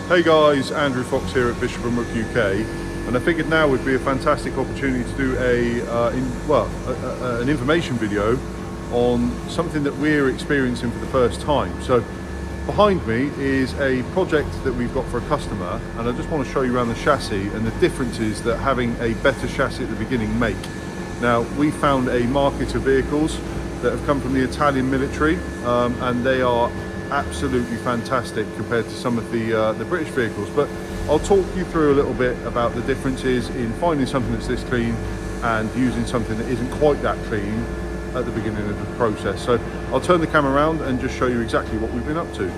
Hey guys, Andrew Fox here at Bishop+Rook UK, and I figured now would be a fantastic opportunity to do an information video on something that we're experiencing for the first time. So behind me is a project that we've got for a customer, and I just want to show you around the chassis and the differences that having a better chassis at the beginning make. Now, we found a market of vehicles that have come from the Italian military, and they are absolutely fantastic compared to some of the British vehicles. But I'll talk you through a little bit about the differences in finding something that's this clean and using something that isn't quite that clean at the beginning of the process. So I'll turn the camera around and just show you exactly what we've been up to.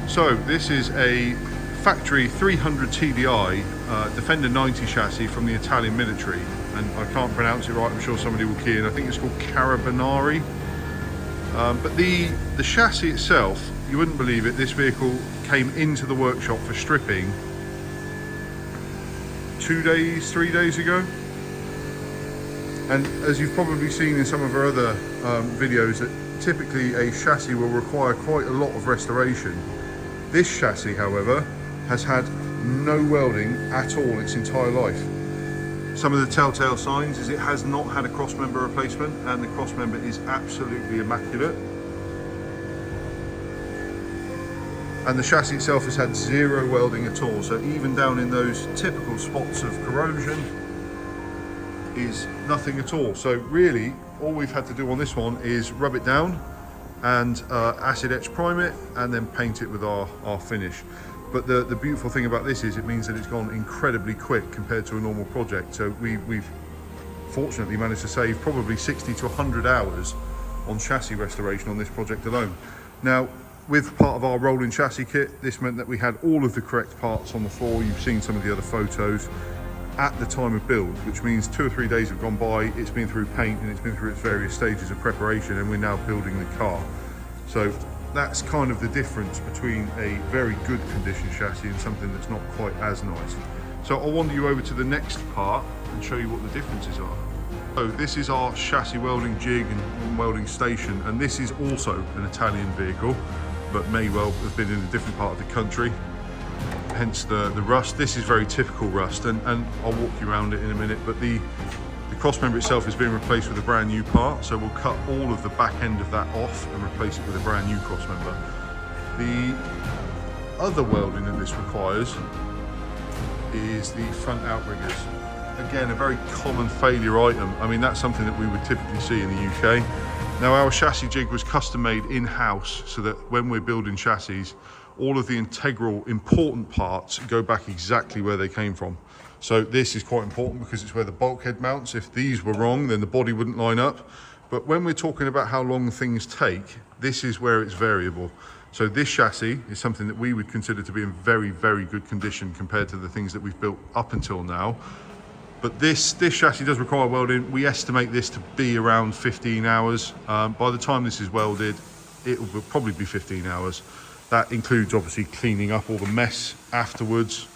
So this is a factory 300 TDI Defender 90 chassis from the Italian military, and I can't pronounce it right, I'm sure somebody will key in. I think it's called Carabinieri. But the chassis itself, you wouldn't believe it, this vehicle came into the workshop for stripping 3 days ago. And as you've probably seen in some of our other videos, that typically a chassis will require quite a lot of restoration. This chassis, however, has had no welding at all its entire life. Some of the telltale signs is it has not had a cross member replacement, and the cross member is absolutely immaculate. And the chassis itself has had zero welding at all, so even down in those typical spots of corrosion is nothing at all. So really, all we've had to do on this one is rub it down and acid etch prime it, and then paint it with our finish. But the beautiful thing about this is it means that it's gone incredibly quick compared to a normal project. So we've fortunately managed to save probably 60 to 100 hours on chassis restoration on this project alone. Now, with part of our rolling chassis kit, this meant that we had all of the correct parts on the floor. You've seen some of the other photos at the time of build, which means 2 or 3 days have gone by, it's been through paint and it's been through its various stages of preparation, and we're now building the car. So that's kind of the difference between a very good condition chassis and something that's not quite as nice. So I'll wander you over to the next part and show you what the differences are. So this is our chassis welding jig and welding station, and this is also an Italian vehicle, but may well have been in a different part of the country, hence the rust. This is very typical rust, and I'll walk you around it in a minute, but the cross member itself has been replaced with a brand new part, so we'll cut all of the back end of that off and replace it with a brand new cross member. The other welding that this requires is the front outriggers. Again, a very common failure item. I mean, that's something that we would typically see in the UK. Now, our chassis jig was custom made in-house so that when we're building chassis, all of the integral important parts go back exactly where they came from. So this is quite important because it's where the bulkhead mounts. If these were wrong, then the body wouldn't line up. But when we're talking about how long things take, this is where it's variable. So this chassis is something that we would consider to be in very, very good condition compared to the things that we've built up until now. But this chassis does require welding. We estimate this to be around 15 hours. By the time this is welded, it will probably be 15 hours. That includes obviously cleaning up all the mess afterwards,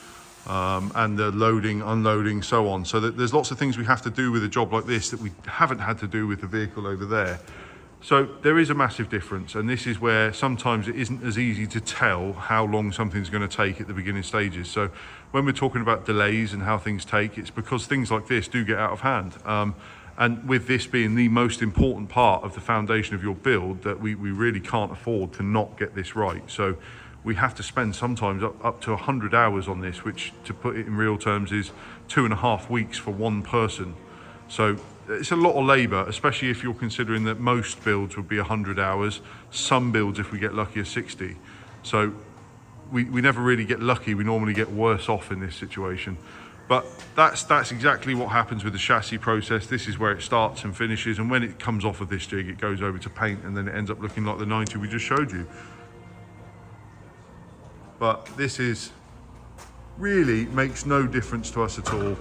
and the loading, unloading, so on. So that there's lots of things we have to do with a job like this that we haven't had to do with the vehicle over there. So there is a massive difference, and this is where sometimes it isn't as easy to tell how long something's going to take at the beginning stages. So when we're talking about delays and how things take, it's because things like this do get out of hand. And with this being the most important part of the foundation of your build, that we really can't afford to not get this right. So we have to spend sometimes up to 100 hours on this, which, to put it in real terms, is 2.5 weeks for one person. So it's a lot of labour, especially if you're considering that most builds would be 100 hours. Some builds, if we get lucky, are 60. So we never really get lucky. We normally get worse off in this situation. But that's exactly what happens with the chassis process. This is where it starts and finishes. And when it comes off of this jig, it goes over to paint, and then it ends up looking like the 90 we just showed you. But this is really makes no difference to us at all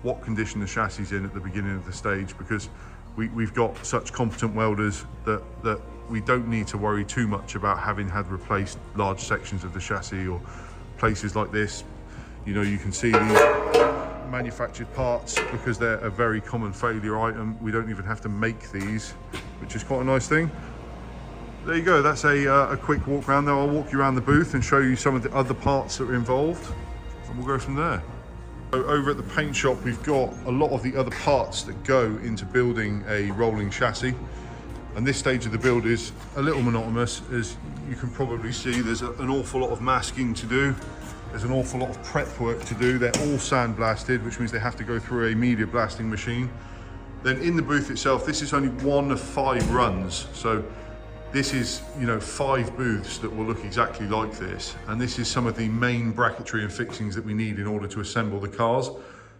what condition the chassis is in at the beginning of the stage, because we've got such competent welders that we don't need to worry too much about having had replaced large sections of the chassis or places like this. You know, you can see these manufactured parts because they're a very common failure item. We don't even have to make these, which is quite a nice thing. there you go, that's a quick walk around. Now I'll walk you around the booth and show you some of the other parts that are involved, and we'll go from there. So over at the paint shop, we've got a lot of the other parts that go into building a rolling chassis. And this stage of the build is a little monotonous. As you can probably see, there's an awful lot of masking to do. There's an awful lot of prep work to do. They're all sandblasted, which means they have to go through a media blasting machine. Then in the booth itself, this is only one of 5 runs. So this is, 5 booths that will look exactly like this. And this is some of the main bracketry and fixings that we need in order to assemble the cars.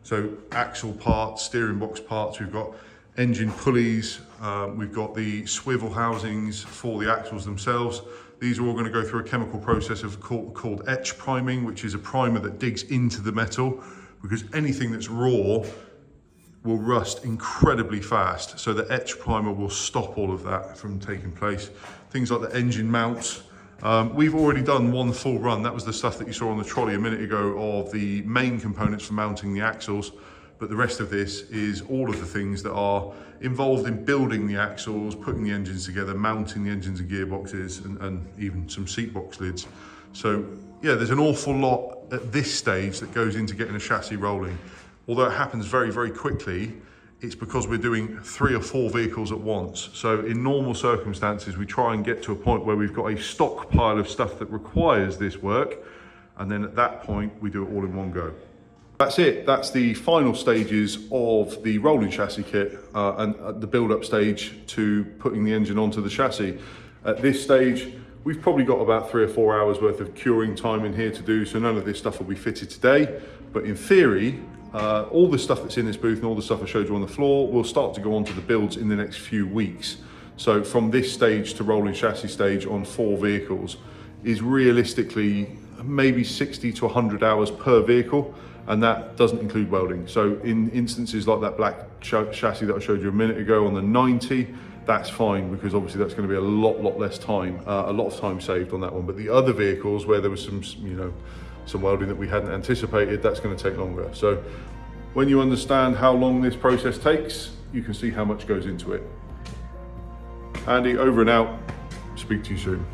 So axle parts, steering box parts, we've got engine pulleys, we've got the swivel housings for the axles themselves. These are all going to go through a chemical process called etch priming, which is a primer that digs into the metal, because anything that's raw will rust incredibly fast. So the etch primer will stop all of that from taking place. Things like the engine mounts. We've already done one full run. That was the stuff that you saw on the trolley a minute ago of the main components for mounting the axles. But the rest of this is all of the things that are involved in building the axles, putting the engines together, mounting the engines and gearboxes, and even some seat box lids. So yeah, there's an awful lot at this stage that goes into getting a chassis rolling. Although it happens very, very quickly, it's because we're doing 3 or 4 vehicles at once. So in normal circumstances, we try and get to a point where we've got a stockpile of stuff that requires this work. And then at that point, we do it all in one go. That's it. That's the final stages of the rolling chassis kit and the build-up stage to putting the engine onto the chassis. At this stage, we've probably got about 3 or 4 hours worth of curing time in here to do, so none of this stuff will be fitted today. But in theory, all the stuff that's in this booth and all the stuff I showed you on the floor will start to go onto the builds in the next few weeks. So from this stage to rolling chassis stage on 4 vehicles is realistically maybe 60 to 100 hours per vehicle. And that doesn't include welding. So in instances like that black chassis that I showed you a minute ago on the 90, that's fine, because obviously that's going to be a lot less time, a lot of time saved on that one. But the other vehicles where there was some, some welding that we hadn't anticipated, that's going to take longer. So when you understand how long this process takes, you can see how much goes into it. Andy, over and out. Speak to you soon.